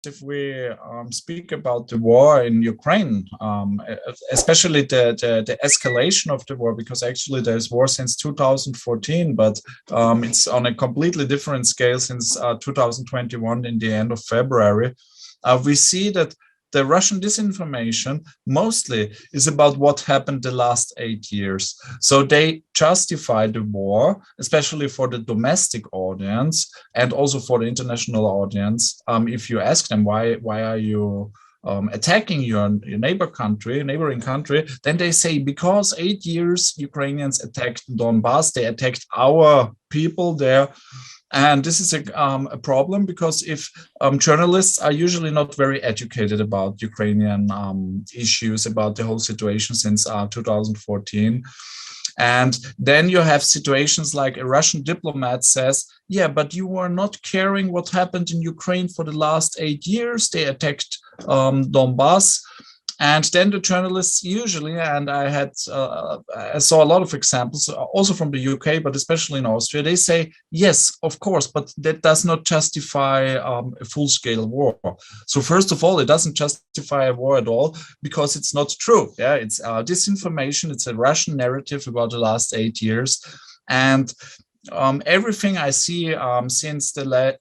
if we speak about the war in Ukraine, especially the escalation of the war, because actually there's war since 2014, but it's on a completely different scale since 2021 in the end of February. We see that the Russian disinformation mostly is about what happened the last 8 years. So they justify the war, especially for the domestic audience and also for the international audience. If you ask them why are you attacking your neighboring country, then they say because 8 years Ukrainians attacked Donbass, they attacked our people there. And this is a problem because if journalists are usually not very educated about Ukrainian issues, about the whole situation since 2014. And then you have situations like a Russian diplomat says, yeah, but you were not caring what happened in Ukraine for the last 8 years. They attacked Donbass. And then the journalists usually, and I saw a lot of examples, also from the UK, but especially in Austria, they say, yes, of course, but that does not justify a full-scale war. So first of all, it doesn't justify a war at all because it's not true. Yeah, it's disinformation. It's a Russian narrative about the last 8 years. And everything I see since the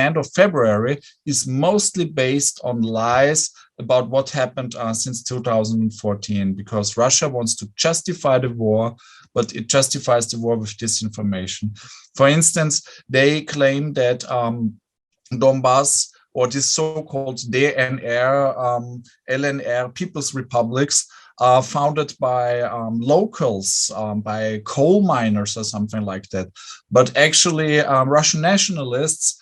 end of February is mostly based on lies about what happened since 2014, because Russia wants to justify the war, but it justifies the war with disinformation. For instance, they claim that Donbass, or this so-called DNR, LNR People's Republics, founded by locals, by coal miners or something like that. But actually, Russian nationalists,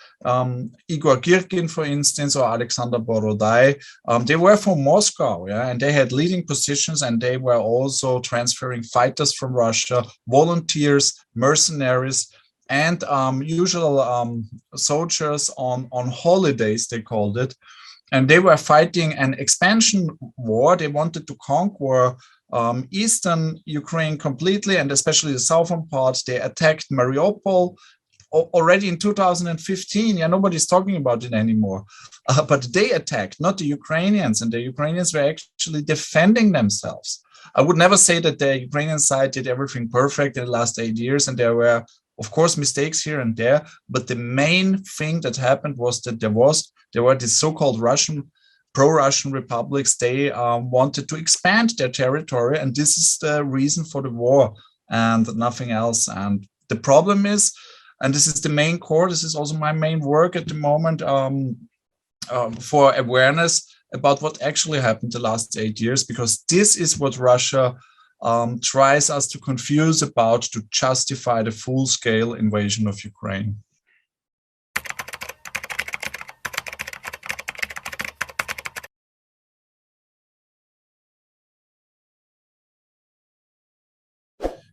Igor Girkin, for instance, or Alexander Borodai, they were from Moscow, yeah, and they had leading positions, and they were also transferring fighters from Russia, volunteers, mercenaries, and usual soldiers on holidays, they called it. And they were fighting an expansion war. They wanted to conquer eastern Ukraine completely, and especially the southern part. They attacked Mariupol already in 2015. Yeah, nobody's talking about it anymore. But they attacked, not the Ukrainians, and the Ukrainians were actually defending themselves. I would never say that the Ukrainian side did everything perfect in the last 8 years, and there were, of course, mistakes here and there. But the main thing that happened was that there were these so-called pro-Russian republics. They wanted to expand their territory, and this is the reason for the war and nothing else. And the problem is, and this is the main core, this is also my main work at the moment for awareness about what actually happened the last 8 years, because this is what Russia tries us to confuse about to justify the full-scale invasion of Ukraine.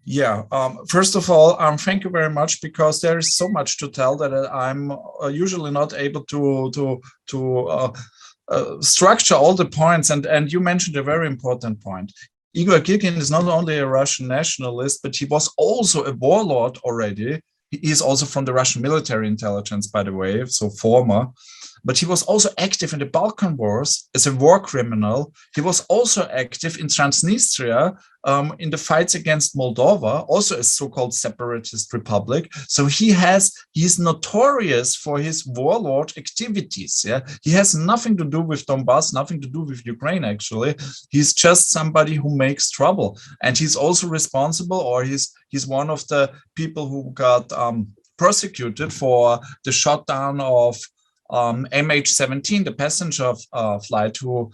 Yeah, first of all, thank you very much, because there is so much to tell that I'm usually not able to structure all the points. And you mentioned a very important point. Igor Girkin is not only a Russian nationalist, but he was also a warlord already. He is also from the Russian military intelligence, by the way, so former. But he was also active in the Balkan Wars as a war criminal. He was also active in Transnistria in the fights against Moldova, also a so-called separatist republic. So he's notorious for his warlord activities. Yeah, he has nothing to do with Donbass, nothing to do with Ukraine. Actually, he's just somebody who makes trouble, and he's also responsible, or he's one of the people who got prosecuted for the shutdown of MH17, the passenger flight who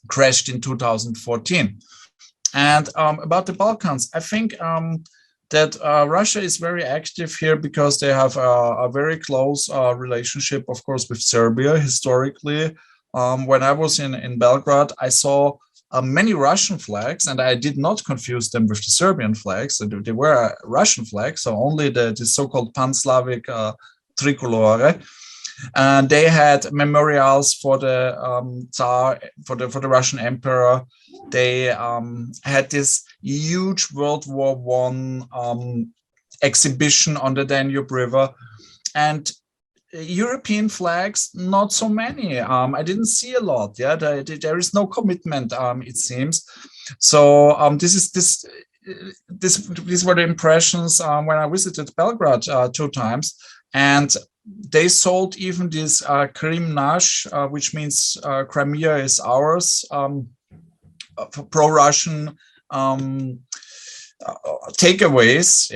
crashed in 2014. And about the Balkans, I think that Russia is very active here because they have a very close relationship, of course, with Serbia historically. When I was in Belgrade, I saw many Russian flags, and I did not confuse them with the Serbian flags. They were Russian flags, so only the so-called pan-Slavic tricolore. And they had memorials for the Tsar, for the Russian emperor. They had this huge World War I exhibition on the Danube River. And European flags, not so many. I didn't see a lot. Yeah, there is no commitment. It seems. So these were the impressions when I visited Belgrade 2 times, and they sold even this Krim Nash, which means Crimea is ours, pro-Russian takeaways,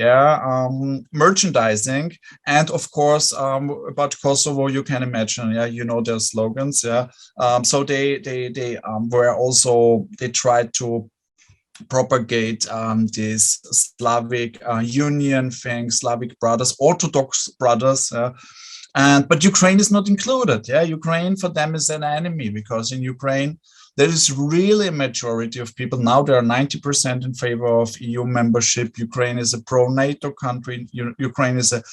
merchandising, and of course about Kosovo, you can imagine, their slogans, so they were also, they tried to propagate this Slavic union thing, Slavic brothers, Orthodox brothers, but Ukraine is not included. Ukraine for them is an enemy, because in Ukraine there is really a majority of people. Now there are 90% in favor of EU membership. Ukraine is a pro-NATO country. Ukraine is a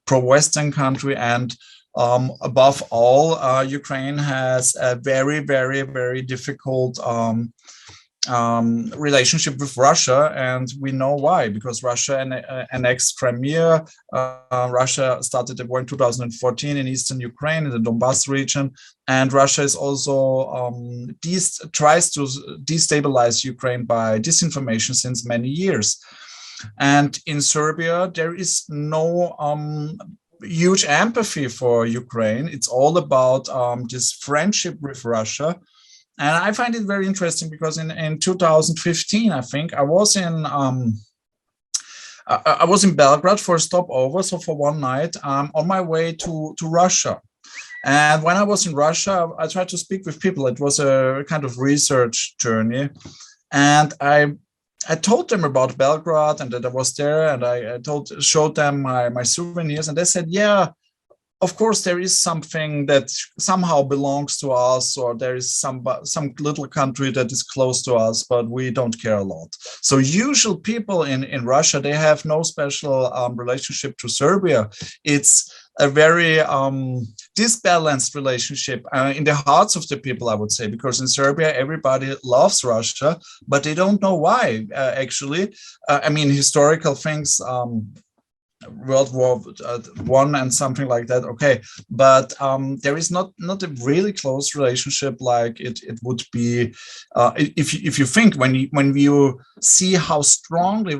pro-Western country. And above all, Ukraine has a very, very, very difficult relationship with Russia, and we know why, because Russia annexed Crimea. Russia started the war in 2014 in eastern Ukraine, in the Donbass region, and Russia is also tries to destabilize Ukraine by disinformation since many years. And in Serbia, there is no huge empathy for Ukraine. It's all about this friendship with Russia. And I find it very interesting because in 2015, I think, I was in Belgrade for a stopover, so for one night, on my way to Russia. And when I was in Russia, I tried to speak with people. It was a kind of research journey. And I told them about Belgrade and that I was there, and I showed them my souvenirs, and they said, yeah, of course, there is something that somehow belongs to us, or there is some little country that is close to us, but we don't care a lot. So usual people in Russia, they have no special relationship to Serbia. It's a very disbalanced relationship in the hearts of the people, I would say, because in Serbia, everybody loves Russia, but they don't know why, actually. I mean, historical things, World War I and something like that, okay, but there is not a really close relationship like it would be if you think, when you see how strongly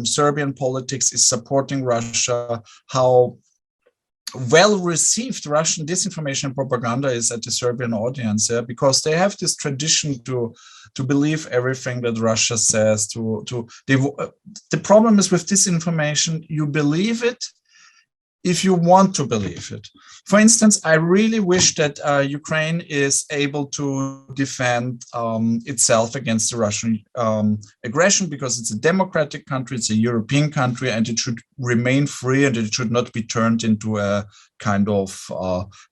Serbian politics is supporting Russia, how well received Russian disinformation and propaganda is at the Serbian audience, because they have this tradition to believe everything that Russia says. The problem is with disinformation, you believe it if you want to believe it. For instance, I really wish that Ukraine is able to defend itself against the Russian aggression, because it's a democratic country, it's a European country, and it should remain free, and it should not be turned into a kind of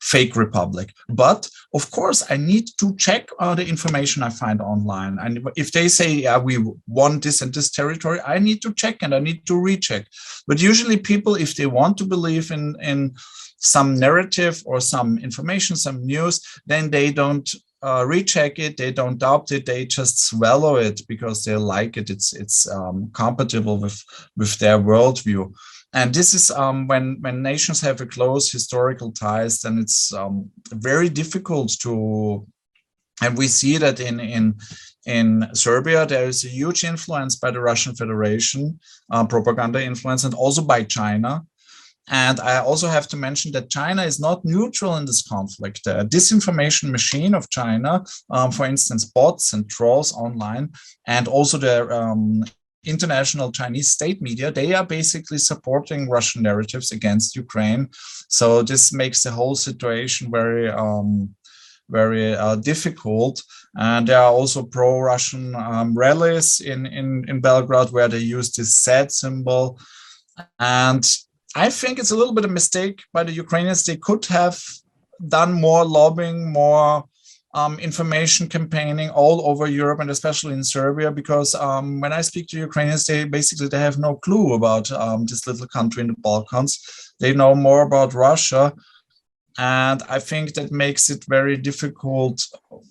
fake republic. But of course, I need to check the information I find online. And if they say, we won this and this territory, I need to check and I need to recheck. But usually people, if they want to believe in some narrative or some information, some news, then they don't recheck it, they don't doubt it, they just swallow it because they like it. It's compatible with their worldview. And this is when nations have a close historical ties, then it's very difficult to, and we see that in Serbia, there is a huge influence by the Russian Federation, propaganda influence, and also by China. And I also have to mention that China is not neutral in this conflict. The disinformation machine of China, for instance, bots and trolls online, and also the international Chinese state media, they are basically supporting Russian narratives against Ukraine. So this makes the whole situation very, very difficult. And there are also pro-Russian rallies in Belgrade where they use this Z symbol. And I think it's a little bit of a mistake by the Ukrainians. They could have done more lobbying, more information campaigning all over Europe, and especially in Serbia, because when I speak to Ukrainians, they have no clue about this little country in the Balkans. They know more about Russia. And I think that makes it very difficult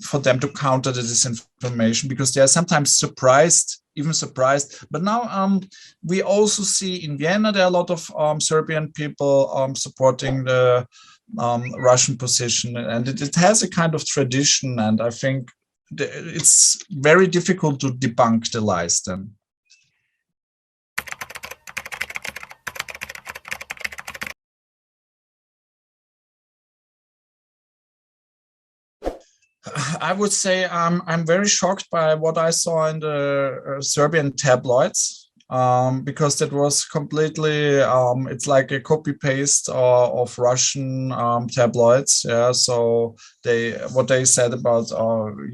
for them to counter the disinformation, because they are sometimes surprised even surprised. But now we also see in Vienna there are a lot of Serbian people supporting the Russian position, and it has a kind of tradition, and I think it's very difficult to debunk the lies then. I would say I'm very shocked by what I saw in the Serbian tabloids, because that was completely, it's like a copy-paste of Russian tabloids. Yeah, so what they said about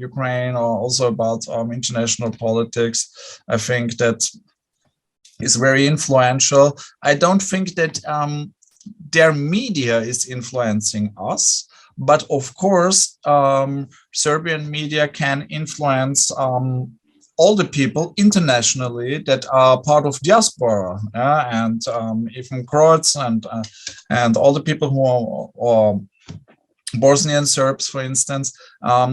Ukraine, or also about international politics, I think that is very influential. I don't think that their media is influencing us. But of course, Serbian media can influence all the people internationally that are part of diaspora, and even Croats and all the people who are Bosnian Serbs, for instance.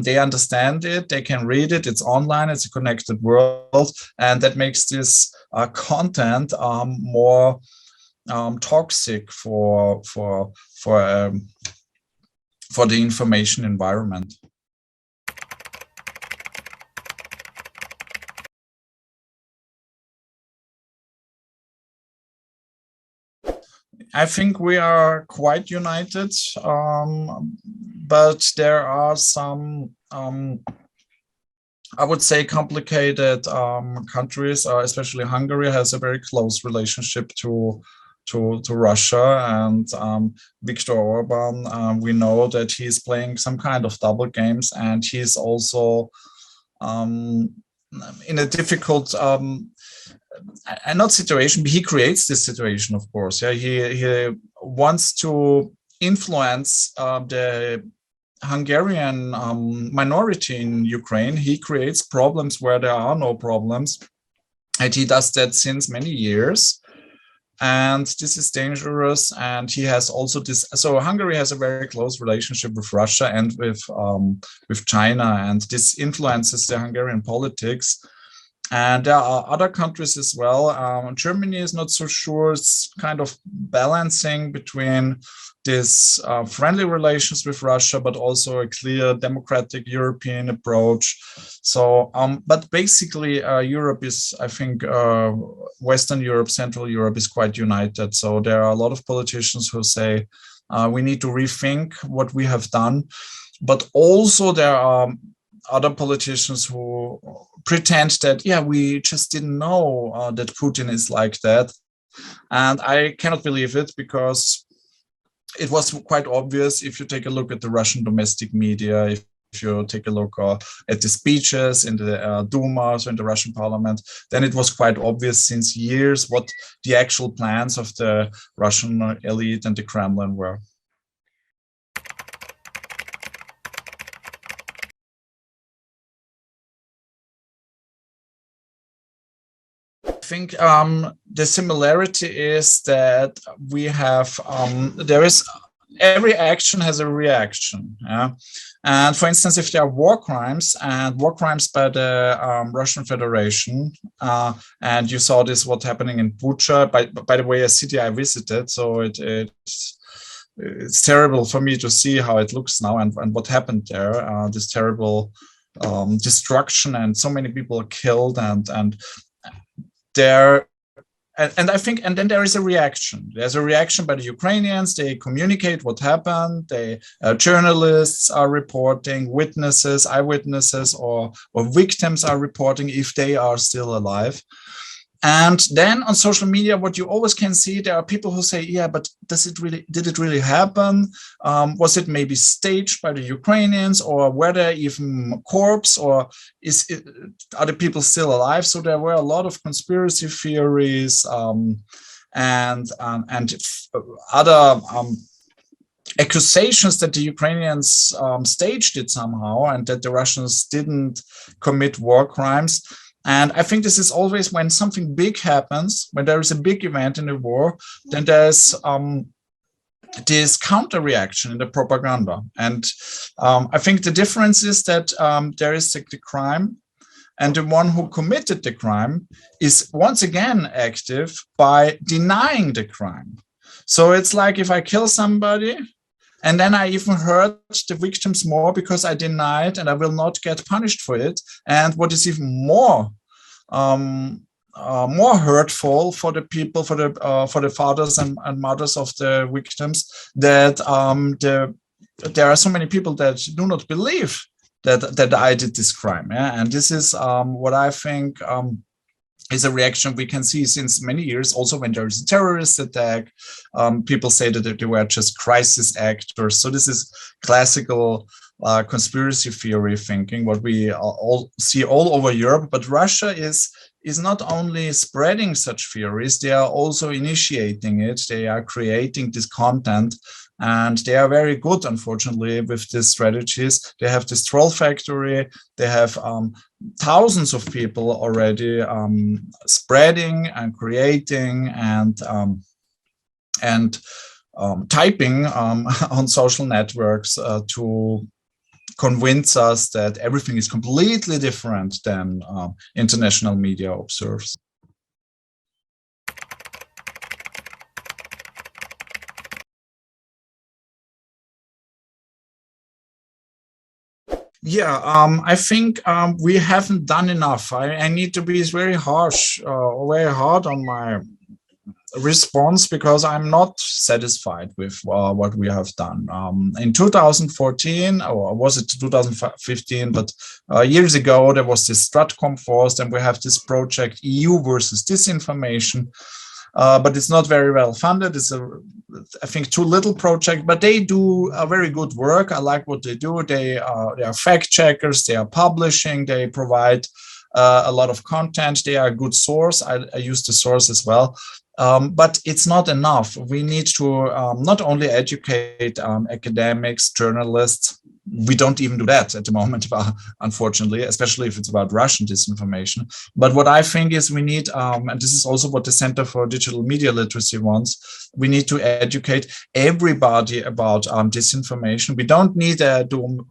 They understand it, they can read it, it's online, it's a connected world, and that makes this content more toxic for the information environment. I think we are quite united, but there are some, I would say, complicated countries, especially Hungary has a very close relationship to Russia, and Viktor Orban, we know that he's playing some kind of double games, and he's also in a difficult not situation, but he creates this situation, of course. Yeah, he wants to influence the Hungarian minority in Ukraine. He creates problems where there are no problems, and he does that since many years. And this is dangerous. And he has also this. So Hungary has a very close relationship with Russia and with China, and this influences the Hungarian politics. And there are other countries as well. Germany is not so sure. It's kind of balancing between this friendly relations with Russia, but also a clear democratic European approach. So, but basically, Europe is, I think, Western Europe, Central Europe is quite united. So there are a lot of politicians who say we need to rethink what we have done. But also there are other politicians who pretend that, yeah, we just didn't know that Putin is like that. And I cannot believe it, because it was quite obvious if you take a look at the Russian domestic media, if you take a look at the speeches in the Duma, so in the Russian parliament, then it was quite obvious since years what the actual plans of the Russian elite and the Kremlin were. I think the similarity is that we have, every action has a reaction. Yeah? And for instance, if there are war crimes by the Russian Federation, and you saw this, what's happening in Bucha, by the way, a city I visited, so it's terrible for me to see how it looks now and what happened there, this terrible destruction, and so many people are killed, and there, and I think, and then there is a reaction. There's a reaction by the Ukrainians. They communicate what happened. Journalists are reporting, witnesses, eyewitnesses, or victims are reporting if they are still alive. And then on social media, what you always can see, there are people who say, yeah, but did it really happen? Was it maybe staged by the Ukrainians, or were there even corpses, or are the people still alive? So there were a lot of conspiracy theories and other accusations that the Ukrainians staged it somehow, and that the Russians didn't commit war crimes. And I think this is always when something big happens, when there is a big event in the war, then there's this counter reaction in the propaganda. And I think the difference is that there is the crime, and the one who committed the crime is once again active by denying the crime. So it's like if I kill somebody, and then I even hurt the victims more because I denied and I will not get punished for it. And what is even more hurtful for the people, for the fathers and mothers of the victims, that there are so many people that do not believe that I did this crime. Yeah? And this is what I think is a reaction we can see since many years. Also, when there is a terrorist attack, people say that they were just crisis actors. So this is classical conspiracy theory thinking, what we all see all over Europe. But Russia is not only spreading such theories, they are also initiating it. They are creating this content. And they are very good, unfortunately, with these strategies. They have this troll factory. They have thousands of people already spreading and creating and typing on social networks to convince us that everything is completely different than international media observes. Yeah, I think we haven't done enough. I need to be very hard on my response, because I'm not satisfied with what we have done. In 2014, or was it 2015, but years ago, there was this Stratcom Force, and we have this project EU versus disinformation. But it's not very well funded. It's I think, too little project, but they do a very good work. I like what they do. They are fact checkers. They are publishing. They provide a lot of content. They are a good source. I use the source as well. But it's not enough. We need to not only educate academics, journalists. We don't even do that at the moment, unfortunately, especially if it's about Russian disinformation. But what I think is we need, and this is also what the Center for Digital Media Literacy wants, we need to educate everybody about disinformation. We don't need to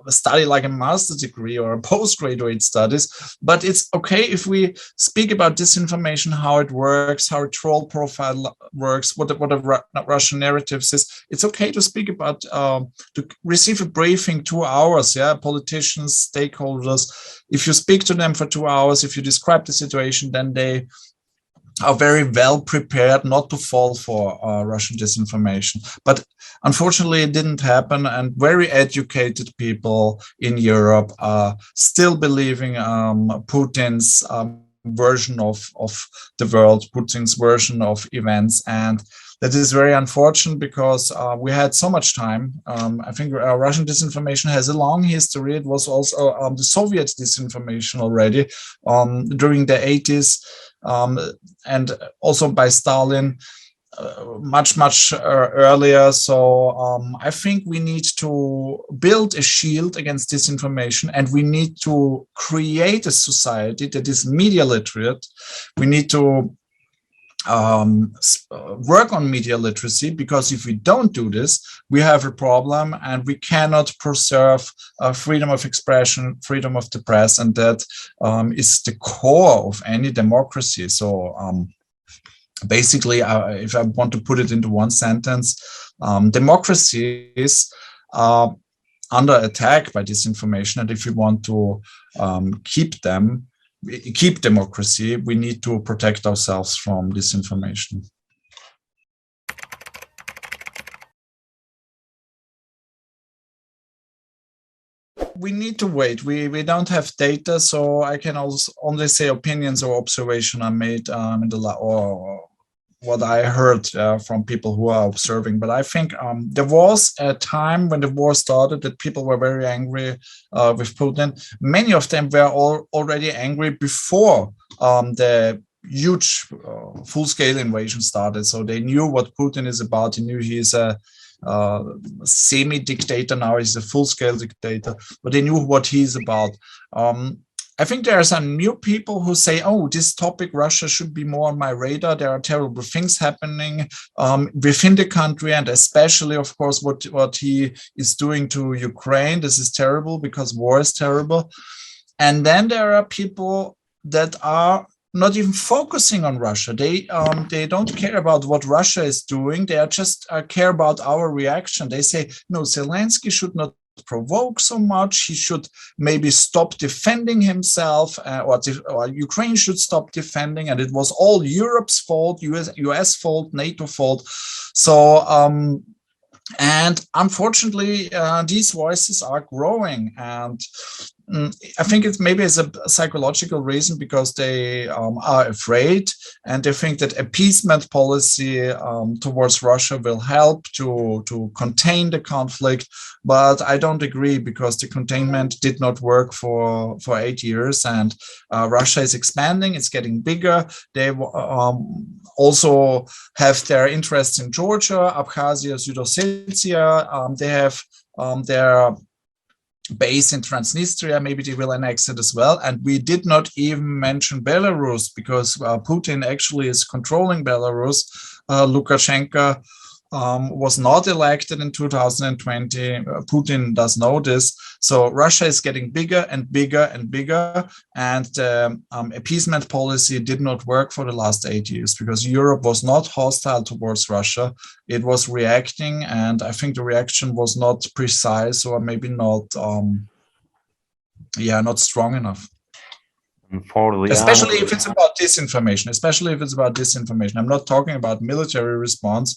study like a master's degree or a postgraduate studies, but it's okay if we speak about disinformation, how it works, how a troll profile works, what the Russian narratives is. It's okay to speak about, to receive a briefing 2 hours, yeah, politicians, stakeholders. If you speak to them for 2 hours, if you describe the situation, then they are very well prepared not to fall for Russian disinformation. But unfortunately, it didn't happen, and very educated people in Europe are still believing Putin's version of the world, Putin's version of events. And that is very unfortunate, because we had so much time. I think Russian disinformation has a long history. It was also the Soviet disinformation already during the 80s. And also by Stalin much earlier. So I think we need to build a shield against disinformation, and we need to create a society that is media literate. We need to work on media literacy, because if we don't do this, we have a problem, and we cannot preserve freedom of expression, freedom of the press, and that is the core of any democracy. So basically, if I want to put it into one sentence, democracies are under attack by disinformation, and if we want to keep democracy, we need to protect ourselves from disinformation. We need to wait. We don't have data, so I can also only say opinions or observation I made or what I heard from people who are observing. But I think there was a time when the war started that people were very angry with Putin. Many of them were already angry before the huge full-scale invasion started. So they knew what Putin is about. They knew he's a semi-dictator. Now he's a full-scale dictator, but they knew what he's about. I think there are some new people who say, oh, this topic, Russia, should be more on my radar. There are terrible things happening within the country, and especially, of course, what he is doing to Ukraine. This is terrible, because war is terrible. And then there are people that are not even focusing on Russia. They don't care about what Russia is doing. They are just care about our reaction. They say, no, Zelensky should not provoke so much. He should maybe stop defending himself, or Ukraine should stop defending. And it was all Europe's fault, US fault, NATO fault. So, and unfortunately, these voices are growing. And I think it's maybe a psychological reason, because they are afraid, and they think that appeasement policy towards Russia will help to contain the conflict. But I don't agree, because the containment did not work for 8 years, and Russia is expanding, it's getting bigger. They also have their interests in Georgia, Abkhazia, Ossetia. They have their base in Transnistria. Maybe they will annex it as well. And we did not even mention Belarus, because Putin actually is controlling Belarus. Lukashenko was not elected in 2020. Putin does know this. So Russia is getting bigger and bigger and bigger. And appeasement policy did not work for the last 8 years, because Europe was not hostile towards Russia. It was reacting. And I think the reaction was not precise, or maybe not, not strong enough. Especially if it's about disinformation. I'm not talking about military response.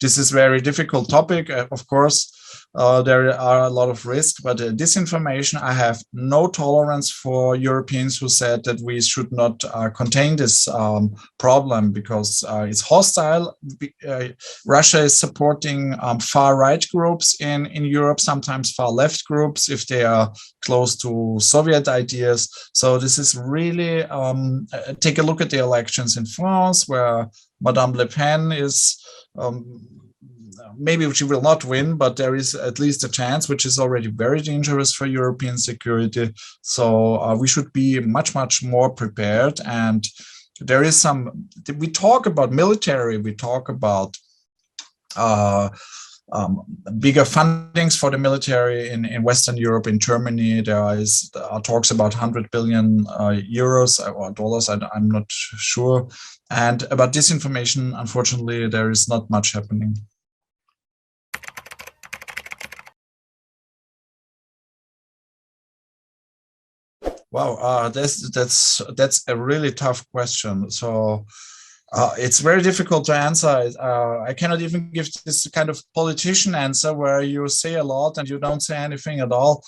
This is a very difficult topic. Of course, there are a lot of risks, but disinformation, I have no tolerance for Europeans who said that we should not contain this problem, because it's hostile. Russia is supporting far-right groups in Europe, sometimes far-left groups, if they are close to Soviet ideas. So this is really, take a look at the elections in France, where Madame Le Pen is, maybe she will not win, but there is at least a chance, which is already very dangerous for European security. So we should be much, much more prepared. And there is we talk about military, we talk about bigger fundings for the military in Western Europe. In Germany, there is talks about 100 billion euros or dollars, I'm not sure. And about disinformation, unfortunately, there is not much happening. Wow, that's a really tough question. So it's very difficult to answer. I cannot even give this kind of politician answer where you say a lot and you don't say anything at all.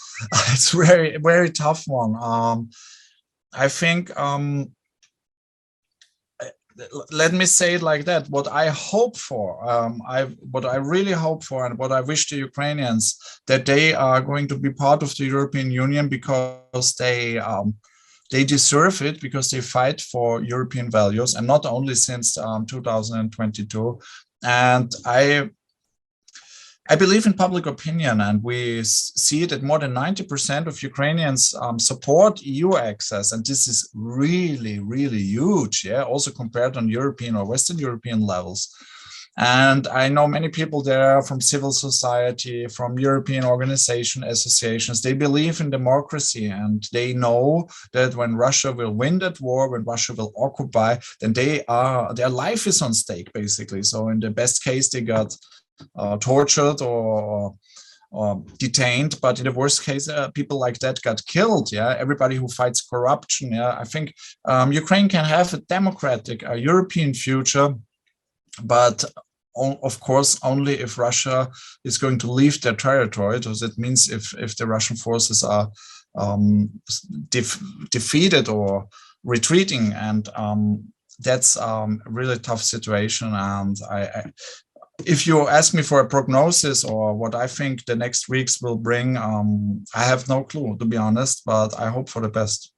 It's very, very tough one. I think, let me say it like that. What I hope for, what I really hope for, and what I wish the Ukrainians, that they are going to be part of the European Union, because they deserve it, because they fight for European values, and not only since 2022. And I believe in public opinion, and we see that more than 90% of Ukrainians support EU access, and this is really, really huge, also compared on European or Western European levels. And I know many people there from civil society, from European organizations, associations. They believe in democracy, and they know that when Russia will win that war, when Russia will occupy, then their life is on stake, basically. So in the best case, they got tortured or detained, but in the worst case, people like that got killed. Everybody who fights corruption. I think Ukraine can have a democratic European future, but of course only if Russia is going to leave their territory. So that means if the Russian forces are defeated or retreating, and that's a really tough situation. And if you ask me for a prognosis or what I think the next weeks will bring, I have no clue, to be honest, but I hope for the best.